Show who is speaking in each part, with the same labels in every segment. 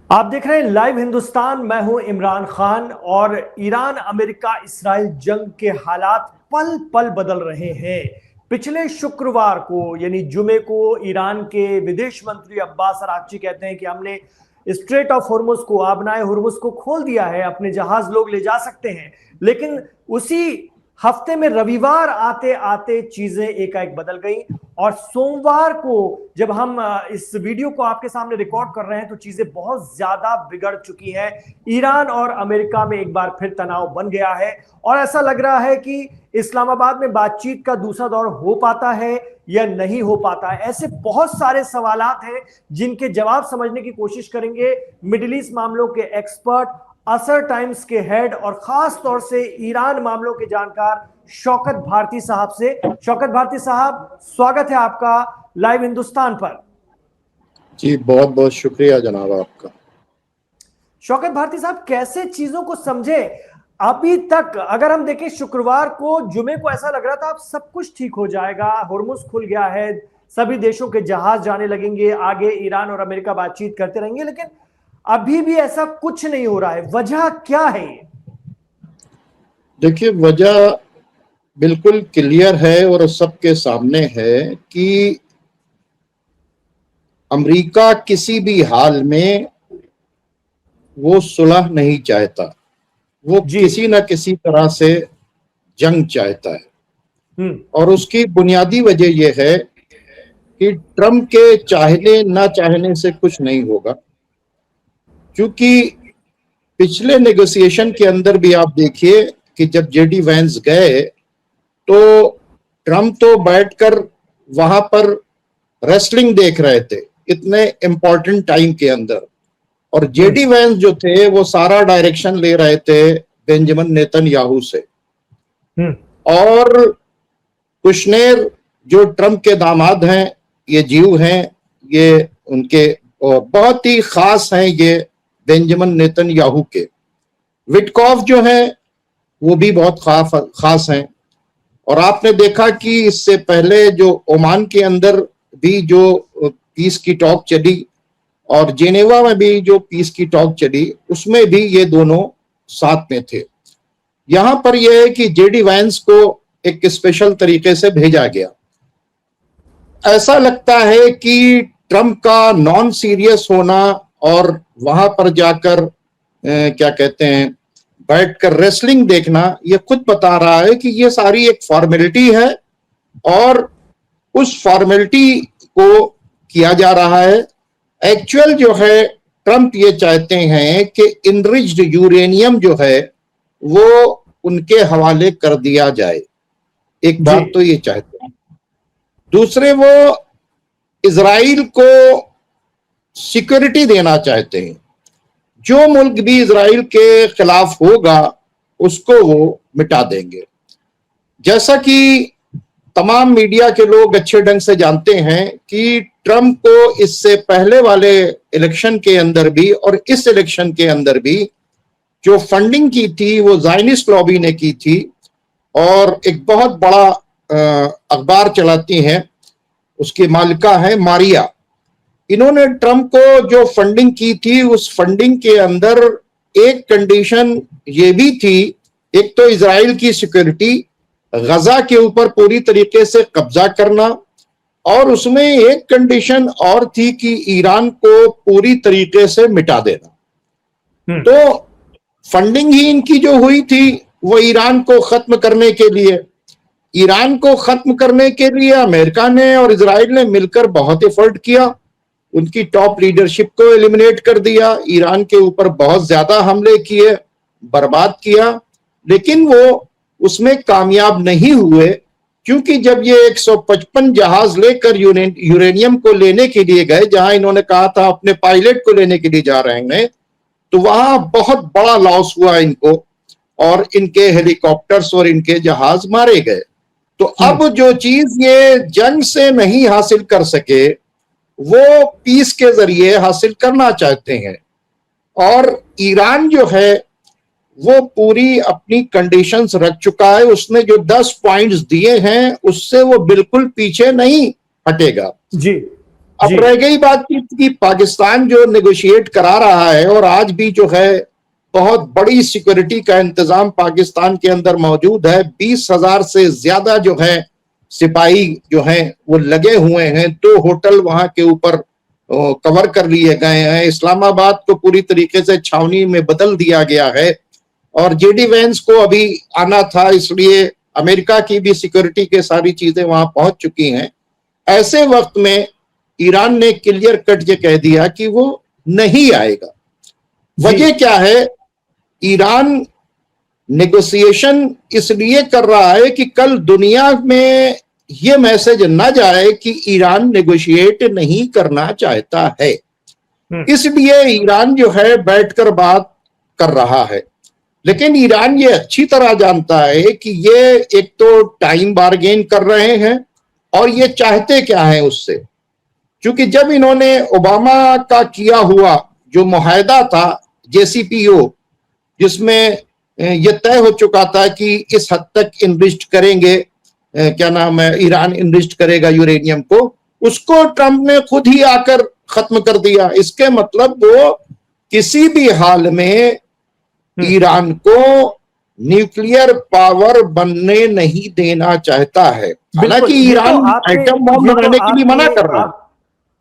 Speaker 1: आप देख रहे हैं लाइव हिंदुस्तान। मैं हूं इमरान खान और ईरान अमेरिका इसराइल जंग के हालात पल पल बदल रहे हैं। पिछले शुक्रवार को यानी जुमे को ईरान के विदेश मंत्री अब्बास अरागची कहते हैं कि हमने स्ट्रेट ऑफ हुर्मुज को, आबनाए हुर्मुज को खोल दिया है, अपने जहाज लोग ले जा सकते हैं। लेकिन उसी हफ्ते में रविवार आते आते चीजें एकाएक बदल गई और सोमवार को जब हम इस वीडियो को आपके सामने रिकॉर्ड कर रहे हैं तो चीजें बहुत ज्यादा बिगड़ चुकी हैं। ईरान और अमेरिका में एक बार फिर तनाव बन गया है और ऐसा लग रहा है कि इस्लामाबाद में बातचीत का दूसरा दौर हो पाता है या नहीं हो पाता है। ऐसे बहुत सारे सवालात हैं जिनके जवाब समझने की कोशिश करेंगे मिडिल ईस्ट मामलों के एक्सपर्ट, असर टाइम्स के हेड और खास तौर से ईरान मामलों के जानकार शौकत भारती साहब से। शौकत भारती साहब, स्वागत है आपका लाइव हिंदुस्तान पर।
Speaker 2: जी बहुत बहुत शुक्रिया जनाब आपका।
Speaker 1: शौकत भारती साहब, कैसे चीजों को समझे? अभी तक अगर हम देखें, शुक्रवार को जुमे को ऐसा लग रहा था अब सब कुछ ठीक हो जाएगा, हुर्मुज खुल गया है, सभी देशों के जहाज जाने लगेंगे, आगे ईरान और अमेरिका बातचीत करते रहेंगे, लेकिन अभी भी ऐसा कुछ नहीं हो रहा है। वजह क्या है?
Speaker 2: देखिए, वजह बिल्कुल क्लियर है और सबके सामने है कि अमेरिका किसी भी हाल में वो सुलह नहीं चाहता, वो किसी न किसी तरह से जंग चाहता है। और उसकी बुनियादी वजह यह है कि ट्रम्प के चाहने ना चाहने से कुछ नहीं होगा, क्योंकि पिछले नेगोशिएशन के अंदर भी आप देखिए कि जब जेडी वैंस गए तो ट्रम्प तो बैठकर वहां पर रेसलिंग देख रहे थे इतने इंपॉर्टेंट टाइम के अंदर, और जेडी वैंस जो थे वो सारा डायरेक्शन ले रहे थे बेंजामिन नेतन्याहू से। और कुशनेर जो ट्रम्प के दामाद हैं, ये जीव हैं, ये उनके बहुत ही खास हैं, ये बेंजामिन नेतन्याहू के। विटकॉफ जो है वो भी बहुत खास हैं। और आपने देखा कि इससे पहले जो ओमान के अंदर भी जो पीस की टॉक चली और जेनेवा में भी जो पीस की टॉक चली, उसमें भी ये दोनों साथ में थे। यहां पर यह है कि जेडी वैंस को एक स्पेशल तरीके से भेजा गया। ऐसा लगता है कि ट्रम्प का नॉन सीरियस होना और वहां पर जाकर क्या कहते हैं बैठकर रेसलिंग देखना, ये खुद बता रहा है कि ये सारी एक फॉर्मेलिटी है और उस फॉर्मेलिटी को किया जा रहा है। एक्चुअल जो है, ट्रम्प ये चाहते हैं कि इनरिच्ड यूरेनियम जो है वो उनके हवाले कर दिया जाए। एक बात तो ये चाहते हैं। दूसरे, वो इजराइल को सिक्योरिटी देना चाहते हैं। जो मुल्क भी इजराइल के खिलाफ होगा उसको वो मिटा देंगे। जैसा कि तमाम मीडिया के लोग अच्छे ढंग से जानते हैं कि ट्रम्प को इससे पहले वाले इलेक्शन के अंदर भी और इस इलेक्शन के अंदर भी जो फंडिंग की थी वो ज़ायनिस्ट लॉबी ने की थी। और एक बहुत बड़ा अखबार चलाती हैं, उसकी मालिका है मारिया। इन्होंने ट्रम्प को जो फंडिंग की थी, उस फंडिंग के अंदर एक कंडीशन ये भी थी, एक तो इजराइल की सिक्योरिटी, गजा के ऊपर पूरी तरीके से कब्जा करना, और उसमें एक कंडीशन और थी कि ईरान को पूरी तरीके से मिटा देना। तो फंडिंग ही इनकी जो हुई थी वो ईरान को खत्म करने के लिए। ईरान को खत्म करने के लिए अमेरिका ने और इजराइल ने मिलकर बहुत एफर्ट किया, उनकी टॉप लीडरशिप को एलिमिनेट कर दिया, ईरान के ऊपर बहुत ज्यादा हमले किए, बर्बाद किया, लेकिन वो उसमें कामयाब नहीं हुए। क्योंकि जब ये 155 जहाज लेकर यूरेनियम को लेने के लिए गए, जहां इन्होंने कहा था अपने पायलट को लेने के लिए जा रहे हैं, तो वहां बहुत बड़ा लॉस हुआ इनको और इनके हेलीकॉप्टर्स और इनके जहाज मारे गए। तो अब जो चीज ये जंग से नहीं हासिल कर सके वो पीस के जरिए हासिल करना चाहते हैं। और ईरान जो है वो पूरी अपनी कंडीशंस रख चुका है। उसने जो 10 पॉइंट्स दिए हैं उससे वो बिल्कुल पीछे नहीं हटेगा।
Speaker 1: जी
Speaker 2: अब रह गई बात कि पाकिस्तान जो नेगोशिएट करा रहा है, और आज भी जो है बहुत बड़ी सिक्योरिटी का इंतजाम पाकिस्तान के अंदर मौजूद है। 20,000 से ज्यादा जो है सिपाही जो हैं वो लगे हुए हैं। 2 होटल वहां के ऊपर कवर कर लिए गए हैं। इस्लामाबाद को पूरी तरीके से छावनी में बदल दिया गया है, और जेडी वैंस को अभी आना था, इसलिए अमेरिका की भी सिक्योरिटी के सारी चीजें वहां पहुंच चुकी हैं। ऐसे वक्त में ईरान ने क्लियर कट ये कह दिया कि वो नहीं आएगा। वजह क्या है? ईरान नेगोशिएशन इसलिए कर रहा है कि कल दुनिया में ये मैसेज ना जाए कि ईरान नेगोशिएट नहीं करना चाहता है। इसलिए ईरान जो है बैठकर बात कर रहा है। लेकिन ईरान ये अच्छी तरह जानता है कि ये एक तो टाइम बार्गेन कर रहे हैं, और ये चाहते क्या है उससे। क्योंकि जब इन्होंने ओबामा का किया हुआ जो मुआहदा था JCPO, जिसमें यह तय हो चुका था कि इस हद तक इन्वेस्ट करेंगे, क्या नाम है, ईरान इन्वेस्ट करेगा यूरेनियम को, उसको ट्रंप ने खुद ही आकर खत्म कर दिया। इसके मतलब वो किसी भी हाल में ईरान को न्यूक्लियर पावर बनने नहीं देना चाहता है। हालांकि ईरान एटम बम बनाने के लिए मना कर रहा है।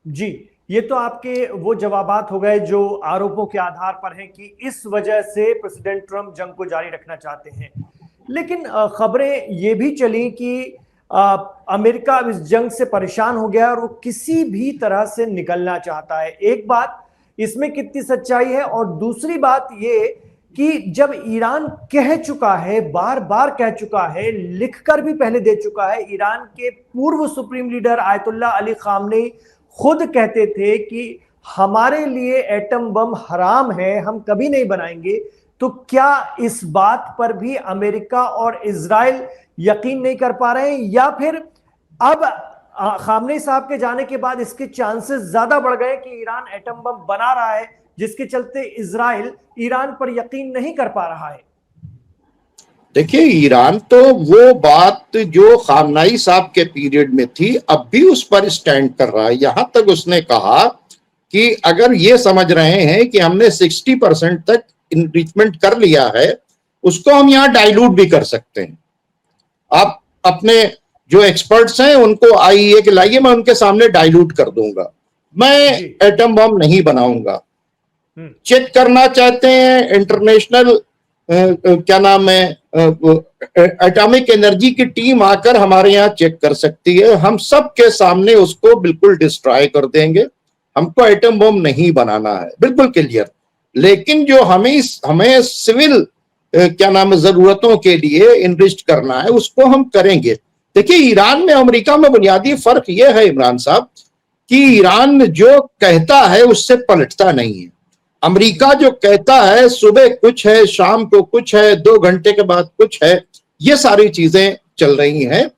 Speaker 1: जी, ये तो आपके वो जवाबात हो गए जो आरोपों के आधार पर हैं कि इस वजह से प्रेसिडेंट ट्रंप जंग को जारी रखना चाहते हैं। लेकिन खबरें ये भी चली कि अमेरिका इस जंग से परेशान हो गया और वो किसी भी तरह से निकलना चाहता है। एक बात इसमें कितनी सच्चाई है, और दूसरी बात ये कि जब ईरान कह चुका है, बार बार कह चुका है, लिखकर भी पहले दे चुका है, ईरान के पूर्व supreme leader Ayatollah Ali Khamenei खुद कहते थे कि हमारे लिए एटम बम हराम है, हम कभी नहीं बनाएंगे। तो क्या इस बात पर भी अमेरिका और इजराइल यकीन नहीं कर पा रहे हैं, या फिर अब खामनेई साहब के जाने के बाद इसके चांसेस ज्यादा बढ़ गए कि ईरान एटम बम बना रहा है, जिसके चलते इजराइल ईरान पर यकीन नहीं कर पा रहा है?
Speaker 2: देखिए, ईरान तो वो बात जो खामनेई साहब के पीरियड में थी अब भी उस पर स्टैंड कर रहा है। यहां तक उसने कहा कि अगर ये समझ रहे हैं कि हमने 60% तक इनरिचमेंट कर लिया है, उसको हम यहां डाइल्यूट भी कर सकते हैं। आप अपने जो एक्सपर्ट्स हैं उनको IAEA के लाइए, मैं उनके सामने डाइल्यूट कर दूंगा, मैं एटम बम नहीं बनाऊंगा। चेक करना चाहते हैं इंटरनेशनल क्या नाम है, एटॉमिक एनर्जी की टीम आकर हमारे यहाँ चेक कर सकती है, हम सब के सामने उसको बिल्कुल डिस्ट्रॉय कर देंगे। हमको एटम बम नहीं बनाना है, बिल्कुल क्लियर। लेकिन जो हमें सिविल क्या नाम है जरूरतों के लिए इन्वेस्ट करना है, उसको हम करेंगे। देखिए, ईरान में अमेरिका में बुनियादी फर्क यह है इमरान साहब कि ईरान जो कहता है उससे पलटता नहीं है। अमेरिका जो कहता है सुबह कुछ है, शाम को कुछ है, 2 घंटे के बाद कुछ है, ये सारी चीजें चल रही हैं।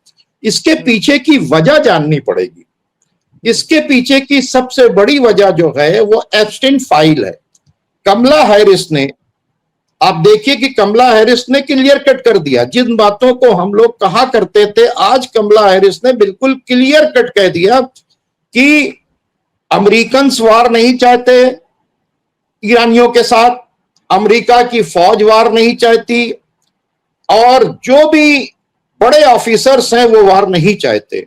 Speaker 2: इसके पीछे की वजह जाननी पड़ेगी। इसके पीछे की सबसे बड़ी वजह जो है वो एप्स्टीन फाइल है। कमला हैरिस ने, आप देखिए कि कमला हैरिस ने क्लियर कट कर दिया जिन बातों को हम लोग कहा करते थे। आज कमला हैरिस ने बिल्कुल क्लियर कट कह दिया कि अमेरिकन वार नहीं चाहते ईरानियों के साथ, अमेरिका की फौज वार नहीं चाहती, और जो भी बड़े ऑफिसर्स हैं वो वार नहीं चाहते।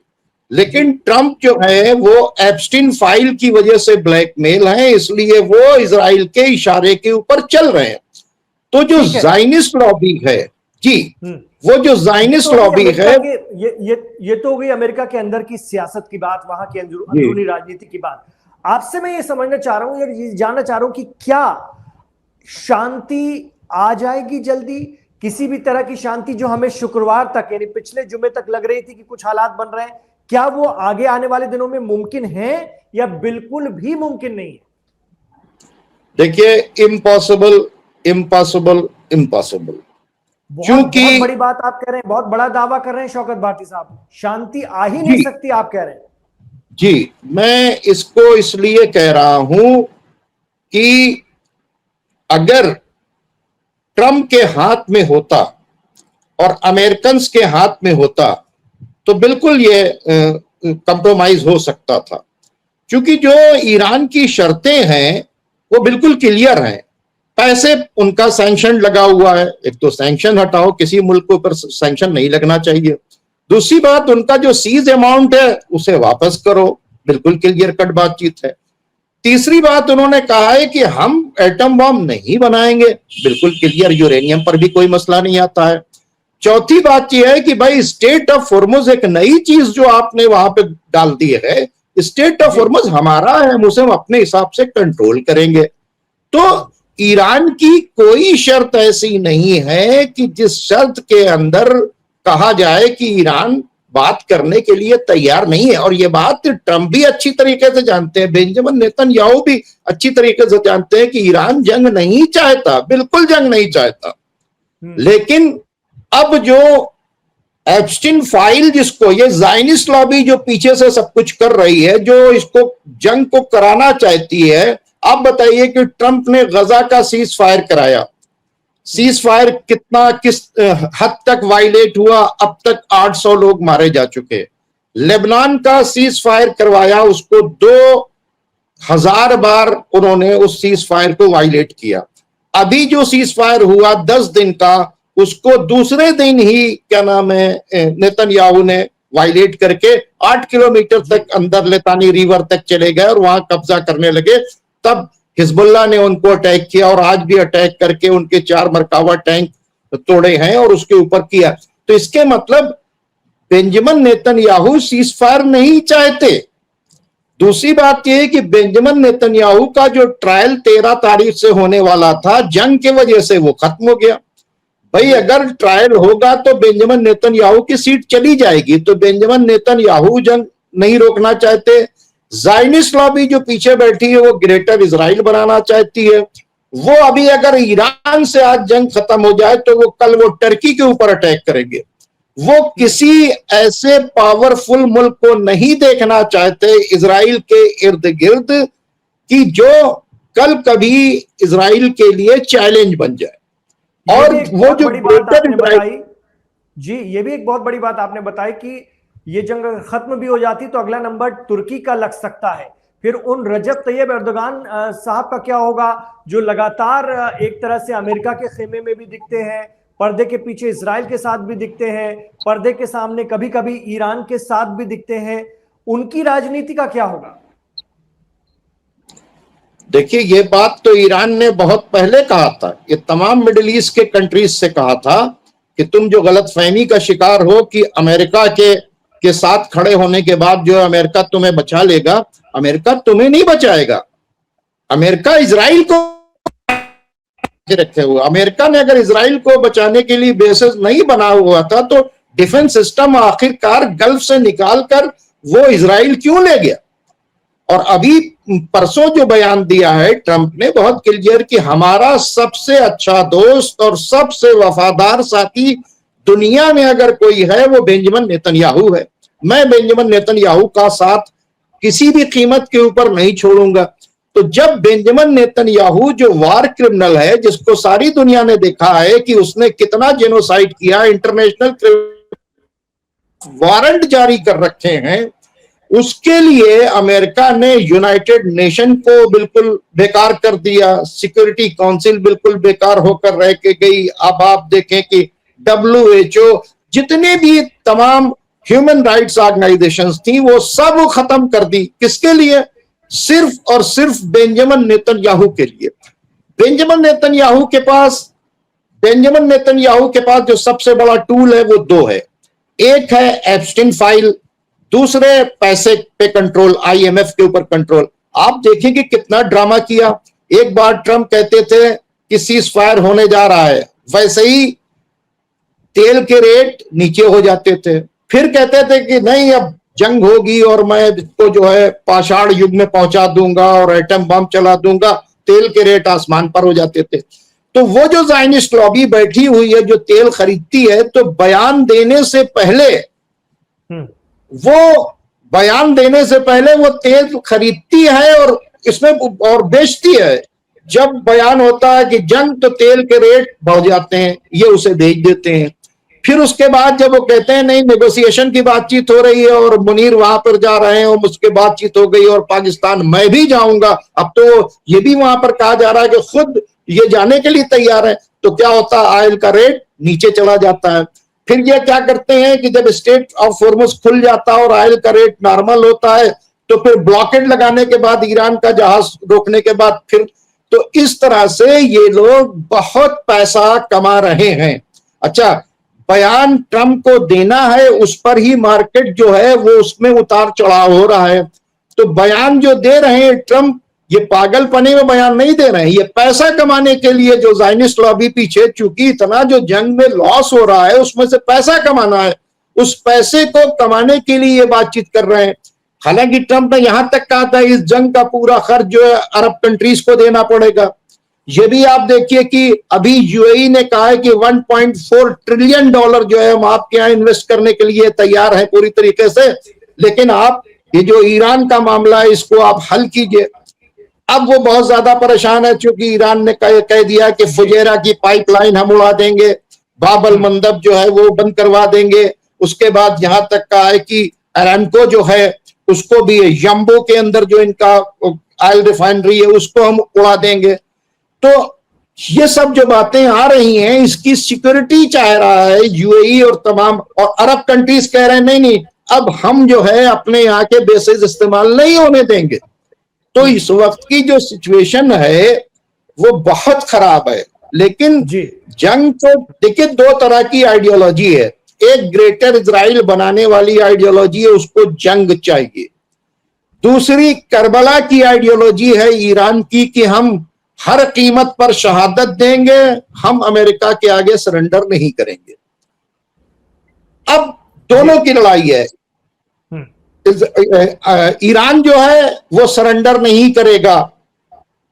Speaker 2: लेकिन ट्रंप जो है वो एप्स्टीन फाइल की वजह से ब्लैकमेल है, इसलिए वो इजराइल के इशारे के ऊपर चल रहे हैं। तो जो ज़ायनिस्ट लॉबी है जी, वो जो ज़ायनिस्ट लॉबी है,
Speaker 1: ये तो हो गई अमेरिका के अंदर की सियासत की बात, वहां की अंदरूनी राजनीति की बात। आपसे मैं ये समझना चाह रहा हूं, ये जानना चाह रहा हूं कि क्या शांति आ जाएगी जल्दी, किसी भी तरह की शांति जो हमें शुक्रवार तक यानी पिछले जुमे तक लग रही थी कि कुछ हालात बन रहे हैं, क्या वो आगे आने वाले दिनों में मुमकिन है या बिल्कुल भी मुमकिन नहीं है?
Speaker 2: देखिए, इम्पॉसिबल इम्पॉसिबल इम्पॉसिबल।
Speaker 1: क्योंकि बहुत बड़ी बात आप कह रहे हैं, बहुत बड़ा दावा कर रहे हैं शौकत भाटी साहब, शांति आ ही नहीं सकती आप कह रहे हैं।
Speaker 2: जी, मैं इसको इसलिए कह रहा हूं कि अगर ट्रंप के हाथ में होता और अमेरिकन के हाथ में होता तो बिल्कुल ये कंप्रोमाइज हो सकता था। क्योंकि जो ईरान की शर्तें हैं वो बिल्कुल क्लियर हैं। पैसे उनका सैंक्शन लगा हुआ है, एक तो सैंक्शन हटाओ, किसी मुल्क के ऊपर सैंक्शन नहीं लगना चाहिए। दूसरी बात, उनका जो सीज अमाउंट है उसे वापस करो, बिल्कुल क्लियर कट बातचीत है। तीसरी बात, उन्होंने कहा है कि हम एटम बम नहीं बनाएंगे, बिल्कुल क्लियर, यूरेनियम पर भी कोई मसला नहीं आता है। चौथी बात यह है कि भाई स्टेट ऑफ हॉर्मुज एक नई चीज जो आपने वहां पे डाल दी है, स्टेट ऑफ हॉर्मुज हमारा है, हम उसे अपने हिसाब से कंट्रोल करेंगे। तो ईरान की कोई शर्त ऐसी नहीं है कि जिस शर्त के अंदर कहा जाए कि ईरान बात करने के लिए तैयार नहीं है। और ये बात ट्रंप भी अच्छी तरीके से जानते हैं, बेंजामिन नेतन्याहू भी अच्छी तरीके से जानते हैं कि ईरान जंग नहीं चाहता, बिल्कुल जंग नहीं चाहता। लेकिन अब जो एप्स्टीन फाइल, जिसको ये ज़ायनिस्ट लॉबी जो पीछे से सब कुछ कर रही है, जो इसको जंग को कराना चाहती है, आप बताइए कि ट्रंप ने गजा का सीज फायर कराया, सीज फायर कितना किस हद तक वायलेट हुआ, अब तक 800 लोग मारे जा चुके। लेबनान का सीज फायर करवाया, उसको 2000 बार उन्होंने उस सीज फायर को वायलेट किया। अभी जो सीज फायर हुआ 10 दिन का, उसको दूसरे दिन ही क्या नाम है नेतन्याहू ने वायलेट करके 8 किलोमीटर तक अंदर लितानी रिवर तक चले गए और वहां कब्जा करने लगे। तब हिजबुल्लाह ने उनको अटैक किया और आज भी अटैक करके उनके 4 मरकावा टैंक तोड़े हैं और उसके ऊपर किया। तो इसके मतलब बेंजामिन नेतन्याहू सीज फायर नहीं चाहते। दूसरी बात यह है कि बेंजामिन नेतन्याहू का जो ट्रायल 13 तारीख से होने वाला था, जंग की वजह से वो खत्म हो गया। भाई अगर ट्रायल होगा तो बेंजामिन नेतन्याहू की सीट चली जाएगी। तो बेंजामिन नेतन्याहू जंग नहीं रोकना चाहते। ज़ायनिस्ट लॉबी जो पीछे बैठी है वो ग्रेटर इजराइल बनाना चाहती है। वो अभी अगर ईरान से आज जंग खत्म हो जाए तो वो कल वो टर्की के ऊपर अटैक करेंगे। वो किसी ऐसे पावरफुल मुल्क को नहीं देखना चाहते इजराइल के इर्द गिर्द कि जो कल कभी इजराइल के लिए चैलेंज बन जाए। और वो जो ग्रेटर इजराइल,
Speaker 1: जी ये भी एक बहुत बड़ी बात आपने बताई कि ये जंग खत्म भी हो जाती तो अगला नंबर तुर्की का लग सकता है। फिर उन रजब तैयब एर्दोगान साहब का क्या होगा, जो लगातार एक तरह से अमेरिका के खेमे में भी दिखते हैं, पर्दे के पीछे इजराइल के साथ भी दिखते हैं, पर्दे के सामने कभी कभी ईरान के साथ भी दिखते हैं। उनकी राजनीति का क्या होगा?
Speaker 2: देखिए, ये बात तो ईरान ने बहुत पहले कहा था, ये तमाम मिडिल ईस्ट के कंट्रीज से कहा था कि तुम जो गलतफहमी का शिकार हो कि अमेरिका के साथ खड़े होने के बाद जो अमेरिका तुम्हें बचा लेगा, अमेरिका तुम्हें नहीं बचाएगा। अमेरिका इजराइल को रखे हुआ, अमेरिका ने अगर इजराइल को बचाने के लिए बेसिस नहीं बना हुआ था तो डिफेंस सिस्टम आखिरकार गल्फ से निकालकर वो इजराइल क्यों ले गया? और अभी परसों जो बयान दिया है ट्रंप ने बहुत क्लियर कि हमारा सबसे अच्छा दोस्त और सबसे वफादार साथी दुनिया में अगर कोई है वो बेंजामिन नेतन्याहू है। मैं बेंजामिन नेतन्याहू का साथ किसी भी कीमत के ऊपर नहीं छोड़ूंगा। तो जब बेंजामिन नेतन्याहू जो वार क्रिमिनल है, जिसको सारी दुनिया ने देखा है कि उसने कितना जेनोसाइड किया, इंटरनेशनल वारंट जारी कर रखे हैं, उसके लिए अमेरिका ने यूनाइटेड नेशन को बिल्कुल बेकार कर दिया, सिक्योरिटी काउंसिल बिल्कुल बेकार होकर रह के गई। अब आप देखें कि WHO, जितने भी तमाम ह्यूमन राइट्स ऑर्गेनाइजेशंस थी, वो सब खत्म कर दी। किसके लिए? सिर्फ और सिर्फ बेंजामिन नेतन्याहू के लिए। बेंजामिन नेतन्याहू के पास जो सबसे बड़ा टूल है वो 2 है। एक है एप्स्टीन फाइल, दूसरे पैसे पे कंट्रोल, IMF के ऊपर कंट्रोल। आप देखेंगे कितना ड्रामा किया। एक बार ट्रंप कहते थे कि सीज फायर होने जा रहा है, वैसे ही तेल के रेट नीचे हो जाते थे। फिर कहते थे कि नहीं अब जंग होगी और मैं इसको जो है पाषाण युग में पहुंचा दूंगा और एटम बम चला दूंगा, तेल के रेट आसमान पर हो जाते थे। तो वो जो ज़ायनिस्ट लॉबी बैठी हुई है जो तेल खरीदती है, तो बयान देने से पहले वो तेल खरीदती है और इसमें और बेचती है। जब बयान होता है कि जंग, तो तेल के रेट बढ़ जाते हैं, ये उसे भेज देते हैं। फिर उसके बाद जब वो कहते हैं नहीं नेगोशिएशन की बातचीत हो रही है और मुनीर वहां पर जा रहे हैं और मुझके बातचीत हो गई और पाकिस्तान मैं भी जाऊंगा, अब तो ये भी वहां पर कहा जा रहा है कि खुद ये जाने के लिए तैयार है, तो क्या होता है ऑयल का रेट नीचे चला जाता है। फिर ये क्या करते हैं कि जब स्ट्रेट ऑफ हॉर्मुज खुल जाता है और ऑयल का रेट नॉर्मल होता है तो फिर ब्लॉकेड लगाने के बाद ईरान का जहाज रोकने के बाद फिर, तो इस तरह से ये लोग बहुत पैसा कमा रहे हैं। अच्छा, बयान ट्रंप को देना है, उस पर ही मार्केट जो है वो उसमें उतार चढ़ाव हो रहा है। तो बयान जो दे रहे हैं ट्रंप, ये पागलपने में बयान नहीं दे रहे हैं, ये पैसा कमाने के लिए जो ज़ायनिस्ट लॉबी पीछे, चूंकि इतना जो जंग में लॉस हो रहा है उसमें से पैसा कमाना है, उस पैसे को कमाने के लिए ये बातचीत कर रहे हैं। हालांकि ट्रंप ने यहां तक कहा था इस जंग का पूरा खर्च जो है अरब कंट्रीज को देना पड़ेगा। ये भी आप देखिए कि अभी यूएई ने कहा है कि 1.4 ट्रिलियन डॉलर जो है हम आपके यहां इन्वेस्ट करने के लिए तैयार हैं पूरी तरीके से, लेकिन आप ये जो ईरान का मामला है इसको आप हल कीजिए। अब वो बहुत ज्यादा परेशान है क्योंकि ईरान ने कह दिया कि फुजेरा की पाइपलाइन हम उड़ा देंगे, बाबल मंदब जो है वो बंद करवा देंगे। उसके बाद यहां तक कहा है कि अरामको जो है उसको भी, यम्बो के अंदर जो इनका ऑयल रिफाइनरी है उसको हम उड़ा देंगे। तो ये सब जो बातें आ रही हैं इसकी सिक्योरिटी चाह रहा है यूएई और तमाम, और अरब कंट्रीज कह रहे हैं नहीं नहीं अब हम जो है अपने यहाँ के बेसिस इस्तेमाल नहीं होने देंगे। तो इस वक्त की जो सिचुएशन है वो बहुत खराब है। लेकिन जंग तो देखिए दो तरह की आइडियोलॉजी है, एक ग्रेटर इजराइल बनाने वाली आइडियोलॉजी है, उसको जंग चाहिए। दूसरी करबला की आइडियोलॉजी है ईरान की कि हम हर कीमत पर शहादत देंगे, हम अमेरिका के आगे सरेंडर नहीं करेंगे। अब दोनों की लड़ाई है। ईरान जो है वो सरेंडर नहीं करेगा,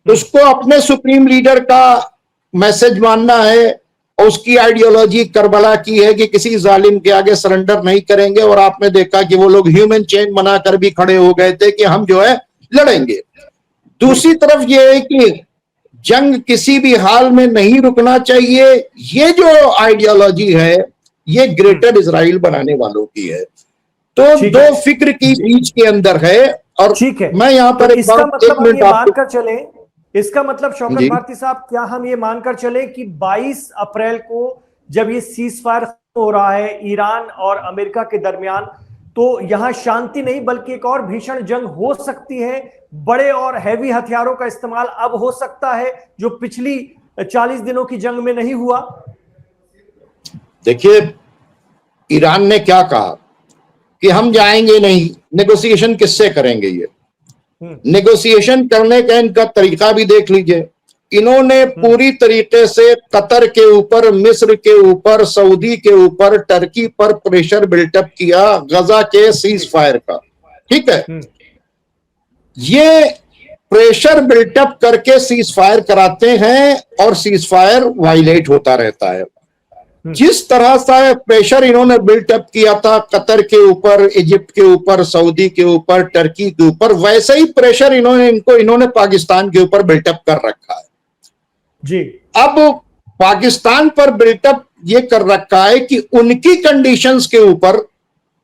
Speaker 2: उसको अपने सुप्रीम लीडर का मैसेज मानना है और उसकी आइडियोलॉजी करबला की है कि किसी जालिम के आगे सरेंडर नहीं करेंगे। और आपने देखा कि वो लोग ह्यूमन चेन बनाकर भी खड़े हो गए थे कि हम जो है लड़ेंगे। दूसरी तरफ ये है कि जंग किसी भी हाल में नहीं रुकना चाहिए, ये जो आइडियोलॉजी है ये ग्रेटर इजराइल बनाने वालों की है। तो दो फिक्र की बीच के अंदर है। और
Speaker 1: ठीक है,
Speaker 2: मैं यहाँ पर
Speaker 1: तो इसका मतलब हम ये मानकर चले, इसका मतलब शौकत भारती साहब क्या हम ये मानकर चले कि 22 अप्रैल को जब ये सीज फायर हो रहा है ईरान और अमेरिका के दरमियान, तो यहां शांति नहीं बल्कि एक और भीषण जंग हो सकती है, बड़े और हैवी हथियारों का इस्तेमाल अब हो सकता है जो पिछली 40 दिनों की जंग में नहीं हुआ?
Speaker 2: देखिए ईरान ने क्या कहा कि हम जाएंगे नहीं, नेगोशिएशन किससे करेंगे? ये नेगोशिएशन करने का इनका तरीका भी देख लीजिए। इन्होंने पूरी तरीके से कतर के ऊपर, मिस्र के ऊपर, सऊदी के ऊपर, टर्की पर प्रेशर बिल्टअप किया गजा के सीज फायर का। ठीक है, ये प्रेशर बिल्टअप करके सीज फायर कराते हैं और सीज फायर वायलेट होता रहता है। जिस तरह से प्रेशर इन्होंने बिल्टअप किया था कतर के ऊपर, इजिप्ट के ऊपर, सऊदी के ऊपर, टर्की के ऊपर, वैसे ही प्रेशर इन्होंने पाकिस्तान के ऊपर बिल्टअप कर रखा है
Speaker 1: जी।
Speaker 2: अब पाकिस्तान पर बिल्टअप ये कर रखा है कि उनकी कंडीशंस के ऊपर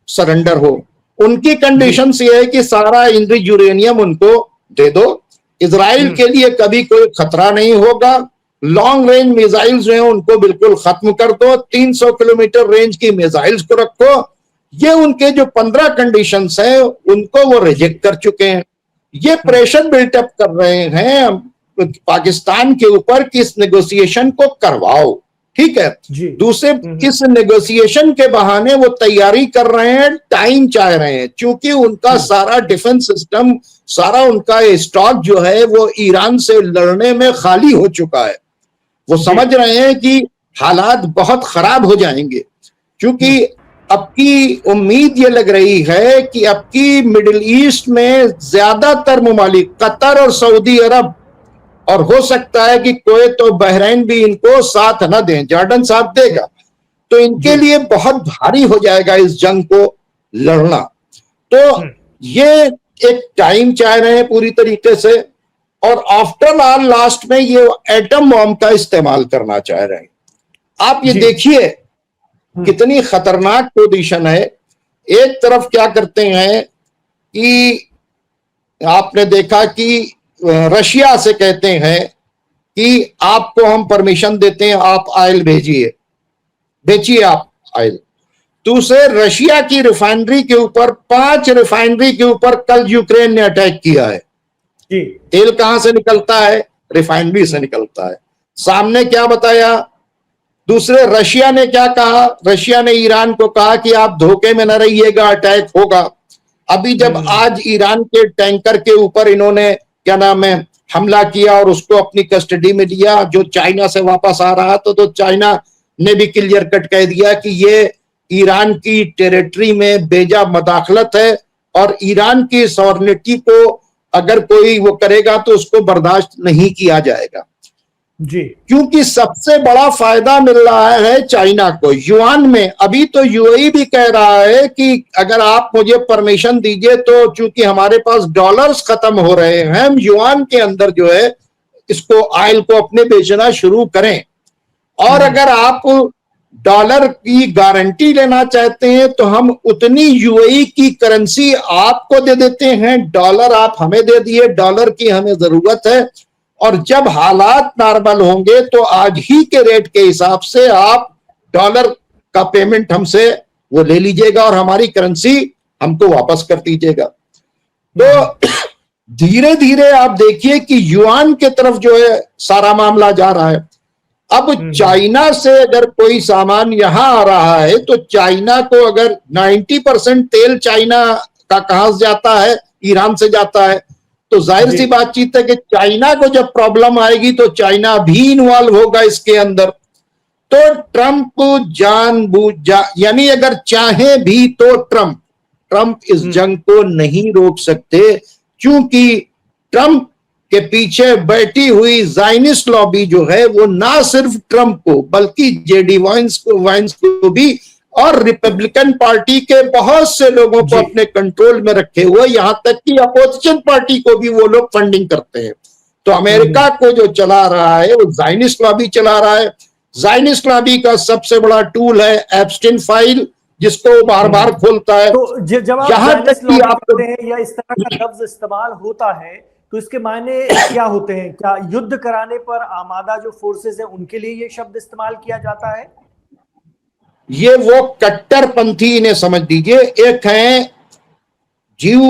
Speaker 2: सरेंडर हो। उनकी कंडीशंस ये है कि सारा इंग्लिश यूरेनियम उनको दे दो, इजराइल के लिए कभी कोई खतरा नहीं होगा, लॉन्ग रेंज मिसाइल्स जो हैं उनको बिल्कुल खत्म कर दो, 300 किलोमीटर रेंज की मिसाइल्स को रखो। ये उनके जो 15 कंडीशंस हैं उनको वो रिजेक्ट कर चुके हैं। ये प्रेशर बिल्टअप कर रहे हैं पाकिस्तान के ऊपर कि इस नेगोशिएशन को करवाओ। ठीक है, दूसरे किस नेगोशिएशन के बहाने वो तैयारी कर रहे हैं, टाइम चाह रहे हैं, क्योंकि उनका सारा डिफेंस सिस्टम, सारा उनका स्टॉक जो है वो ईरान से लड़ने में खाली हो चुका है। वो समझ रहे हैं कि हालात बहुत खराब हो जाएंगे, क्योंकि अब की उम्मीद ये लग रही है कि अब की मिडिल ईस्ट में ज्यादातर ममालिक, कतर और सऊदी अरब, और हो सकता है कि कुवैत और बहरीन भी इनको साथ न दें, जॉर्डन साथ देगा, तो इनके लिए बहुत भारी हो जाएगा इस जंग को लड़ना। तो ये एक टाइम चाह रहे हैं पूरी तरीके से, और आफ्टर ऑल लास्ट में ये एटम बॉम्ब का इस्तेमाल करना चाह रहे हैं। आप ये देखिए कितनी खतरनाक पोजीशन है। एक तरफ क्या करते हैं कि आपने देखा कि रशिया से कहते हैं कि आपको हम परमिशन देते हैं, आप ऑयल भेजिए, बेचिए आप ऑयल। दूसरे रशिया की रिफाइनरी के ऊपर, 5 रिफाइनरी के ऊपर कल यूक्रेन ने अटैक किया है।
Speaker 1: जी।
Speaker 2: तेल कहां से निकलता है? रिफाइनरी से निकलता है। सामने क्या बताया? दूसरे रशिया ने क्या कहा? रशिया ने ईरान को कहा कि आप धोखे में न रहिएगा, अटैक होगा। अभी जब आज ईरान के टैंकर के ऊपर इन्होंने क्या नाम है हमला किया और उसको अपनी कस्टडी में लिया, जो चाइना से वापस आ रहा था, तो चाइना ने भी क्लियर कट कह दिया कि ये ईरान की टेरिटरी में बेजा मदाखलत है और ईरान की सॉवरेनिटी को अगर कोई वो करेगा तो उसको बर्दाश्त नहीं किया जाएगा।
Speaker 1: जी।
Speaker 2: क्योंकि सबसे बड़ा फायदा मिल रहा है चाइना को युआन में। अभी तो यूएई भी कह रहा है कि अगर आप मुझे परमिशन दीजिए तो चूंकि हमारे पास डॉलर्स खत्म हो रहे हैं, हम युआन के अंदर जो है इसको ऑयल को अपने बेचना शुरू करें। और अगर आप डॉलर की गारंटी लेना चाहते हैं तो हम उतनी यूएई की करेंसी आपको दे देते हैं, डॉलर आप हमें दे दिए, डॉलर की हमें जरूरत है। और जब हालात नॉर्मल होंगे तो आज ही के रेट के हिसाब से आप डॉलर का पेमेंट हमसे वो ले लीजिएगा और हमारी करेंसी हमको वापस कर दीजिएगा। तो धीरे धीरे आप देखिए कि युआन के तरफ जो है सारा मामला जा रहा है। अब चाइना से अगर कोई सामान यहां आ रहा है तो चाइना को अगर 90% तेल चाइना का कहां से जाता है? ईरान से जाता है। तो जाहिर सी बातचीत है कि चाइना को जब प्रॉब्लम आएगी तो चाइना भी इन्वॉल्व होगा इसके अंदर। तो ट्रंप यानी अगर चाहे भी तो ट्रंप इस जंग को नहीं रोक सकते, क्योंकि ट्रंप के पीछे बैठी हुई ज़ायनिस्ट लॉबी जो है वो ना सिर्फ ट्रंप को बल्कि जेडी वाइंस को भी और रिपब्लिकन पार्टी के बहुत से लोगों को अपने कंट्रोल में रखे हुए, यहां तक कि अपोजिशन पार्टी को भी वो लोग फंडिंग करते हैं। तो अमेरिका को जो चला रहा है वो ज़ायनिस्ट लॉबी चला रहा है। ज़ायनिस्ट लॉबी का सबसे बड़ा टूल है एप्स्टीन फाइल, जिसको बार बार खोलता है।
Speaker 1: तो जब आप
Speaker 2: यहां तक कि आप
Speaker 1: करते हैं या इस तरह का लफ्ज इस्तेमाल होता है तो इसके मायने क्या होते हैं? क्या युद्ध कराने पर आमादा जो फोर्सेस हैं उनके लिए ये शब्द इस्तेमाल किया जाता है?
Speaker 2: ये वो कट्टरपंथी इन्हें समझ दीजिए। एक है जीव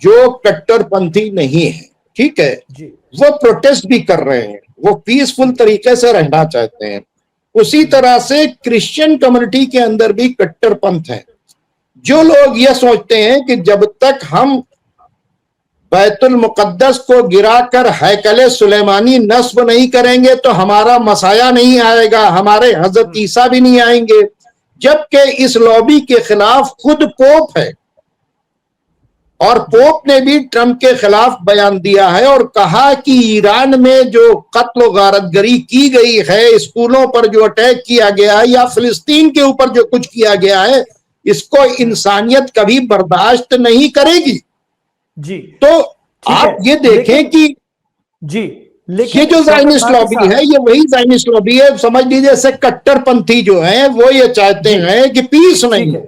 Speaker 2: जो कट्टरपंथी नहीं है, ठीक है, वो प्रोटेस्ट भी कर रहे हैं, वो पीसफुल तरीके से रहना चाहते हैं। उसी तरह से क्रिश्चियन कम्युनिटी के अंदर भी कट्टरपंथ है। जो लोग ये सोचते हैं कि जब तक हम बैतुल मुकद्दस को गिराकर हैकले सुलेमानी नस्ब नहीं करेंगे तो हमारा मसाया नहीं आएगा, हमारे हजरत ईसा भी नहीं आएंगे। जबकि इस लॉबी के खिलाफ खुद पोप है और पोप ने भी ट्रंप के खिलाफ बयान दिया है और कहा कि ईरान में जो कत्ल गारतगरी की गई है, स्कूलों पर जो अटैक किया गया है या फिलिस्तीन के ऊपर जो कुछ किया गया है, इसको इंसानियत कभी बर्दाश्त नहीं करेगी।
Speaker 1: जी।
Speaker 2: तो आप ये देखें कि
Speaker 1: जी,
Speaker 2: ये जो ज़ायनिस्ट लॉबी है ये वही ज़ायनिस्ट लॉबी है, समझ लीजिए। ऐसे कट्टरपंथी जो हैं वो ये चाहते हैं कि पीस नहीं है।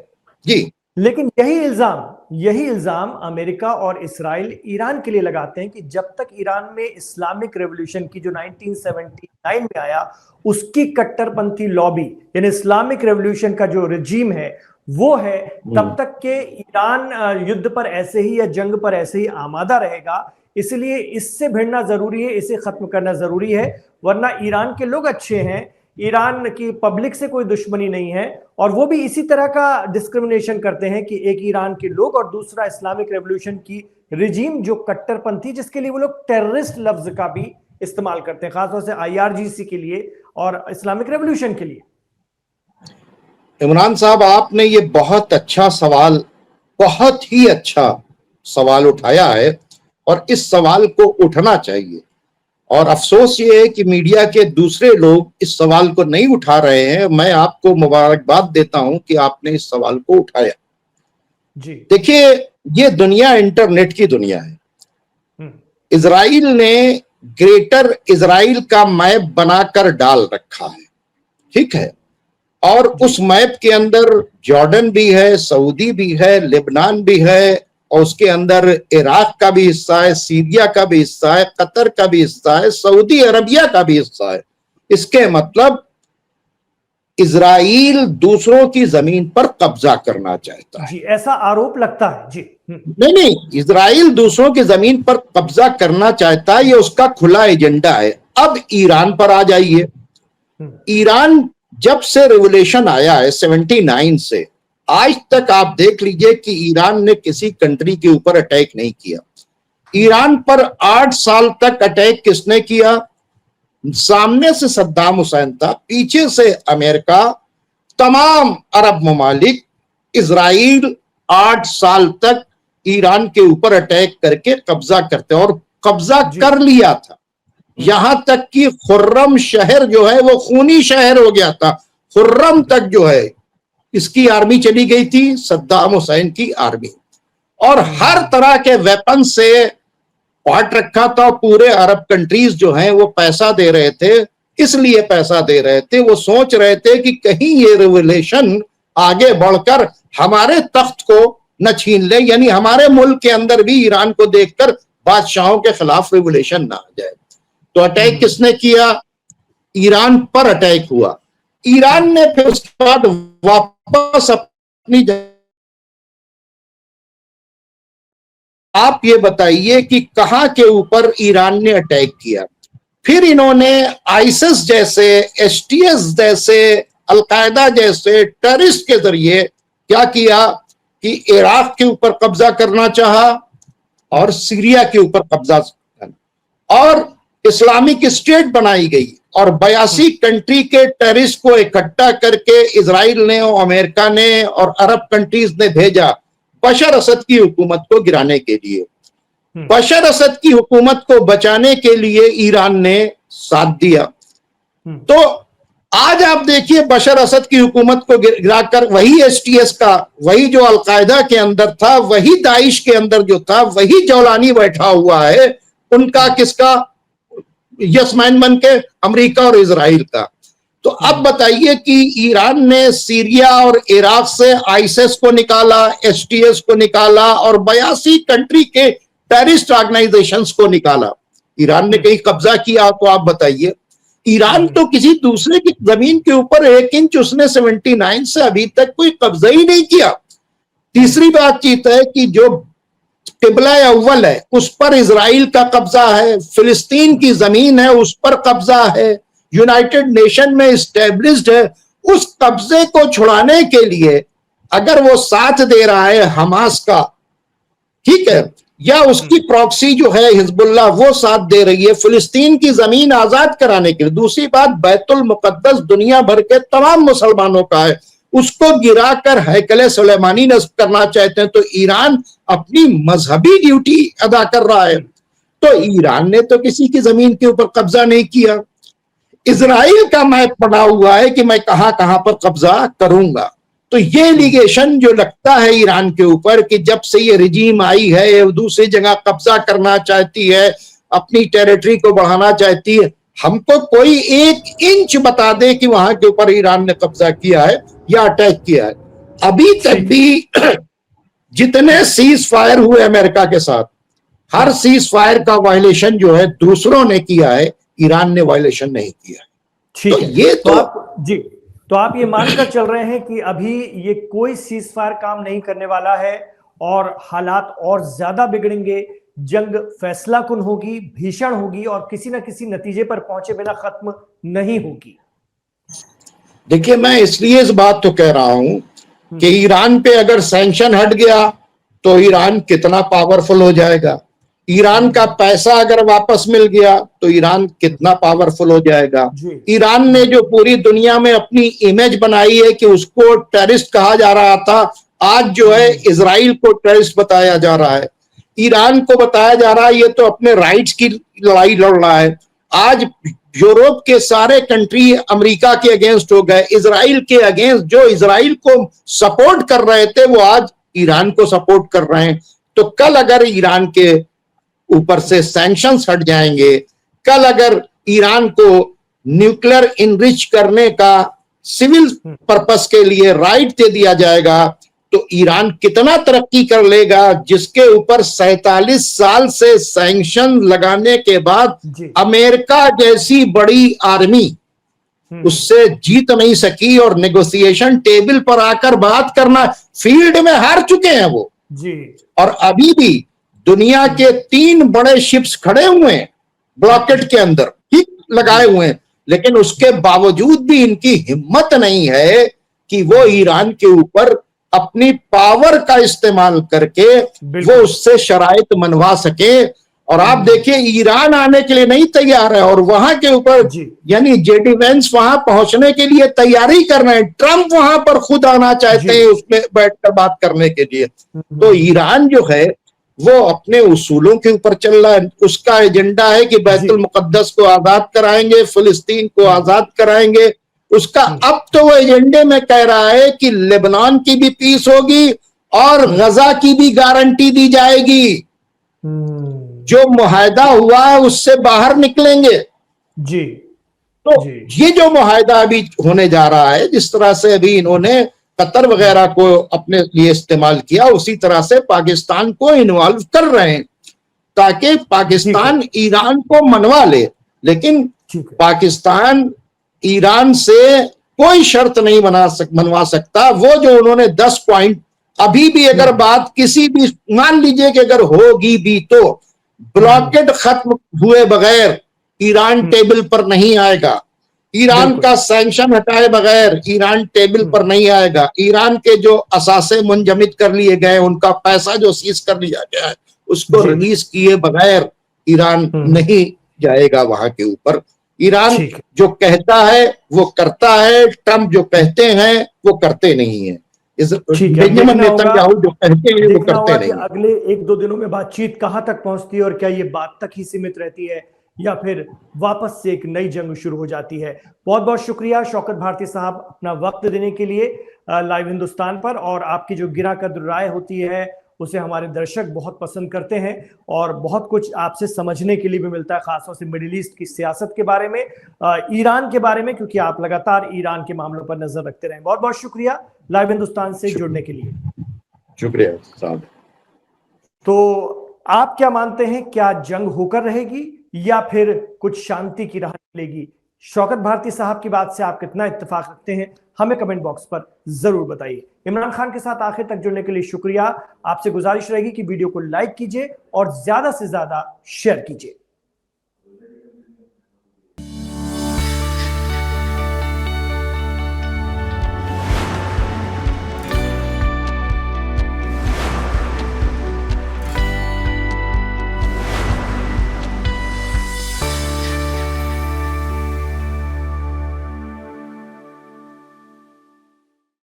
Speaker 2: जी,
Speaker 1: लेकिन यही इल्जाम अमेरिका और इस्राइल ईरान के लिए लगाते हैं कि जब तक ईरान में इस्लामिक रेवोल्यूशन की जो 1979 में आया उसकी कट्टरपंथी लॉबी यानी इस्लामिक रेवोल्यूशन का जो रजीम है वो है, तब तक के ईरान युद्ध पर ऐसे ही या जंग पर ऐसे ही आमादा रहेगा। इसलिए इससे भिड़ना जरूरी है, इसे खत्म करना जरूरी है, वरना ईरान के लोग अच्छे हैं, ईरान की पब्लिक से कोई दुश्मनी नहीं है। और वो भी इसी तरह का डिस्क्रिमिनेशन करते हैं कि एक ईरान के लोग और दूसरा इस्लामिक रेवोल्यूशन की रिजीम जो कट्टरपंथी, जिसके लिए वो लोग टेररिस्ट लफ्ज का भी इस्तेमाल करते हैं, खासतौर से IRGC के लिए और इस्लामिक रेवोल्यूशन के लिए।
Speaker 2: इमरान साहब, आपने ये बहुत अच्छा सवाल, बहुत ही अच्छा सवाल उठाया है और इस सवाल को उठना चाहिए। और अफसोस ये है कि मीडिया के दूसरे लोग इस सवाल को नहीं उठा रहे हैं। मैं आपको मुबारकबाद देता हूं कि आपने इस सवाल को उठाया।
Speaker 1: जी
Speaker 2: देखिए, ये दुनिया इंटरनेट की दुनिया है। इजराइल ने ग्रेटर इजराइल का मैप बनाकर डाल रखा है, ठीक है। और उस मैप के अंदर जॉर्डन भी है, सऊदी भी है, लेबनान भी है, और उसके अंदर इराक का भी हिस्सा है, सीरिया का भी हिस्सा है, कतर का भी हिस्सा है, सऊदी अरबिया का भी हिस्सा है। इसके मतलब इजराइल दूसरों की जमीन पर कब्जा करना चाहता है।
Speaker 1: जी, ऐसा आरोप लगता है जी।
Speaker 2: नहीं, इजराइल दूसरों की जमीन पर कब्जा करना चाहता है, ये उसका खुला एजेंडा है। अब ईरान पर आ जाइए। ईरान जब से रिवोल्यूशन आया है 79 से आज तक आप देख लीजिए कि ईरान ने किसी कंट्री के ऊपर अटैक नहीं किया। ईरान पर 8 साल तक अटैक किसने किया? सामने से सद्दाम हुसैन था, पीछे से अमेरिका, तमाम अरब ममालिक, इजराइल 8 साल तक ईरान के ऊपर अटैक करके कब्जा करते, और कब्जा कर लिया था। यहां तक कि खुर्रम शहर जो है वो खूनी शहर हो गया था। खुर्रम तक जो है इसकी आर्मी चली गई थी, सद्दाम हुसैन की आर्मी, और हर तरह के वेपन से पाट रखा था। पूरे अरब कंट्रीज जो हैं वो पैसा दे रहे थे, इसलिए पैसा दे रहे थे, वो सोच रहे थे कि कहीं ये रिवोल्यूशन आगे बढ़कर हमारे तख्त को न छीन ले, यानी हमारे मुल्क के अंदर भी ईरान को देखकर बादशाहों के खिलाफ रिवोल्यूशन ना आ जाए। तो अटैक किसने किया? ईरान पर अटैक हुआ। ईरान ने फिर उसके बाद वापस अपनी, आप ये बताइए कि कहां के ऊपर ईरान ने अटैक किया? फिर इन्होंने आईसिस जैसे, एसटीएस जैसे, अलकायदा जैसे टेररिस्ट के जरिए क्या किया कि इराक के ऊपर कब्जा करना चाहा और सीरिया के ऊपर कब्जा करना, और इस्लामिक स्टेट बनाई गई, और 82 कंट्री के टेररिस्ट को इकट्ठा करके इजराइल ने और अमेरिका ने और अरब कंट्रीज ने भेजा बशर असद की हुकूमत को गिराने के लिए। बशर असद की हुकूमत को बचाने के लिए ईरान ने साथ दिया। तो आज आप देखिए बशर असद की हुकूमत को गिराकर वही एसटीएस का, वही जो अलकायदा के अंदर था, वही दाइश के अंदर जो था, वही जौलानी बैठा हुआ है उनका, किसका? यसमैन बन के अमेरिका और इजराइल का। तो अब बताइए कि ईरान ने सीरिया और इराक से आईएसआईएस को निकाला, एसटीएस को निकाला, और 82 कंट्री के टेररिस्ट ऑर्गेनाइजेशंस को निकाला। ईरान ने कहीं कब्जा किया तो आप बताइए? ईरान तो किसी दूसरे की जमीन के ऊपर 1 इंच उसने 79 से अभी तक कोई कब्जा ही नहीं किया। तीसरी बातचीत है कि जो किबला अव्वल है उस पर इजराइल का कब्जा है, फिलिस्तीन की जमीन है उस पर कब्जा है, यूनाइटेड नेशन में इस्टेब्लिश्ड है। उस कब्जे को छुड़ाने के लिए अगर वो साथ दे रहा है हमास का, ठीक है, या उसकी प्रॉक्सी जो है हिजबुल्लाह वो साथ दे रही है फिलिस्तीन की जमीन आजाद कराने के लिए। दूसरी बात, बैतुल मुकद्दस दुनिया भर के तमाम मुसलमानों का है, उसको गिराकर हैकले सुलेमानी नस्ब करना चाहते हैं, तो ईरान अपनी मजहबी ड्यूटी अदा कर रहा है। तो ईरान ने तो किसी की जमीन के ऊपर कब्जा नहीं किया। इजराइल का मैप पड़ा हुआ है कि मैं कहां कहां पर कब्जा करूंगा। तो ये एलिगेशन जो लगता है ईरान के ऊपर कि जब से ये रिजीम आई है ये दूसरी जगह कब्जा करना चाहती है, अपनी टेरिटरी को बढ़ाना चाहती है, हमको कोई 1 इंच बता दे कि वहां के ऊपर ईरान ने कब्जा किया है या अटैक किया है। अभी तक भी जितने सीज फायर हुए अमेरिका के साथ, हर सीज फायर का वायलेशन जो है दूसरों ने किया है, ईरान ने वायलेशन नहीं किया।
Speaker 1: ठीक है, ये तो आप जी, तो आप ये मानकर चल रहे हैं कि अभी ये कोई सीज फायर काम नहीं करने वाला है और हालात और ज्यादा बिगड़ेंगे, जंग फैसलाकुन होगी, भीषण होगी और किसी न किसी नतीजे पर पहुंचे बिना खत्म नहीं होगी।
Speaker 2: देखिए, मैं इसलिए इस बात तो कह रहा हूं कि ईरान पे अगर सैंक्शन हट गया तो ईरान कितना पावरफुल हो जाएगा, ईरान का पैसा अगर वापस मिल गया तो ईरान कितना पावरफुल हो जाएगा। ईरान ने जो पूरी दुनिया में अपनी इमेज बनाई है कि उसको टेररिस्ट कहा जा रहा था, आज जो है इजराइल को टेररिस्ट बताया जा रहा है, ईरान को बताया जा रहा है ये तो अपने राइट्स की लड़ाई लड़ रहा है। आज यूरोप के सारे कंट्री अमेरिका के अगेंस्ट हो गए, इजराइल के अगेंस्ट, जो इजराइल को सपोर्ट कर रहे थे वो आज ईरान को सपोर्ट कर रहे हैं। तो कल अगर ईरान के ऊपर से सैंक्शंस हट जाएंगे, कल अगर ईरान को न्यूक्लियर इनरिच करने का सिविल पर्पस के लिए राइट दे दिया जाएगा, तो ईरान कितना तरक्की कर लेगा, जिसके ऊपर 47 साल से सैंक्शन लगाने के बाद अमेरिका जैसी बड़ी आर्मी उससे जीत नहीं सकी, और नेगोशिएशन टेबल पर आकर बात करना, फील्ड में हार चुके हैं वो
Speaker 1: जी।
Speaker 2: और अभी भी दुनिया के 3 बड़े शिप्स खड़े हुए हैं ब्लॉकेट के अंदर, ठीक लगाए हुए हैं, लेकिन उसके बावजूद भी इनकी हिम्मत नहीं है कि वो ईरान के ऊपर अपनी पावर का इस्तेमाल करके वो उससे शराइत मनवा सके। और आप देखिए ईरान आने के लिए नहीं तैयार है, और वहां के ऊपर यानी जेडी वेंस वहां पहुंचने के लिए तैयारी कर रहे हैं, ट्रंप वहां पर खुद आना चाहते हैं उसमें बैठकर बात करने के लिए। तो ईरान जो है वो अपने उसूलों के ऊपर चल रहा है, उसका एजेंडा है कि बैतुल मुकद्दस को आजाद कराएंगे, फिलिस्तीन को आजाद कराएंगे। उसका अब तो वो एजेंडे में कह रहा है कि लेबनान की भी पीस होगी और गजा की भी गारंटी दी जाएगी, जो मुआहदा हुआ है उससे बाहर निकलेंगे
Speaker 1: जी।
Speaker 2: तो ये जो मुआहदा अभी होने जा रहा है, जिस तरह से अभी इन्होंने कतर वगैरह को अपने लिए इस्तेमाल किया, उसी तरह से पाकिस्तान को इन्वॉल्व कर रहे हैं ताकि पाकिस्तान ईरान को मनवा ले। लेकिन पाकिस्तान ईरान से कोई शर्त नहीं मनवा सकता। वो जो उन्होंने 10 पॉइंट, अभी भी अगर बात किसी भी, मान लीजिए कि अगर होगी भी, तो ब्लॉकेट खत्म हुए बगैर ईरान टेबल पर नहीं आएगा, ईरान का सैंक्शन हटाए बगैर ईरान टेबल पर नहीं आएगा, ईरान के जो असासे मुंजमद कर लिए गए, उनका पैसा जो सीज कर लिया गया है उसको रिलीज किए बगैर ईरान नहीं जाएगा वहां के ऊपर। ईरान जो कहता है वो करता है, ट्रंप जो कहते हैं वो करते नहीं है। बेंजामिन नेतन्याहू जो कहते हैं वो करते नहीं।
Speaker 1: अगले 1-2 दिनों में बातचीत कहां तक पहुंचती है और क्या ये बात तक ही सीमित रहती है या फिर वापस से एक नई जंग शुरू हो जाती है। बहुत बहुत शुक्रिया शौकत भारती साहब अपना वक्त देने के लिए लाइव हिंदुस्तान पर, और आपकी जो गिरा कद्र राय होती है उसे हमारे दर्शक बहुत पसंद करते हैं और बहुत कुछ आपसे समझने के लिए भी मिलता है, खासतौर से मिडिल ईस्ट की सियासत के बारे में, ईरान के बारे में, क्योंकि आप लगातार ईरान के मामलों पर नजर रखते रहे। बहुत बहुत शुक्रिया लाइव हिंदुस्तान से जुड़ने के लिए।
Speaker 2: शुक्रिया साहब।
Speaker 1: तो आप क्या मानते हैं, क्या जंग होकर रहेगी या फिर कुछ शांति की राह मिलेगी? शौकत भारती साहब की बात से आप कितना इत्तेफाक रखते हैं, हमें कमेंट बॉक्स पर जरूर बताइए। इमरान खान के साथ आखिर तक जुड़ने के लिए शुक्रिया। आपसे गुजारिश रहेगी कि वीडियो को लाइक कीजिए और ज्यादा से ज्यादा शेयर कीजिए।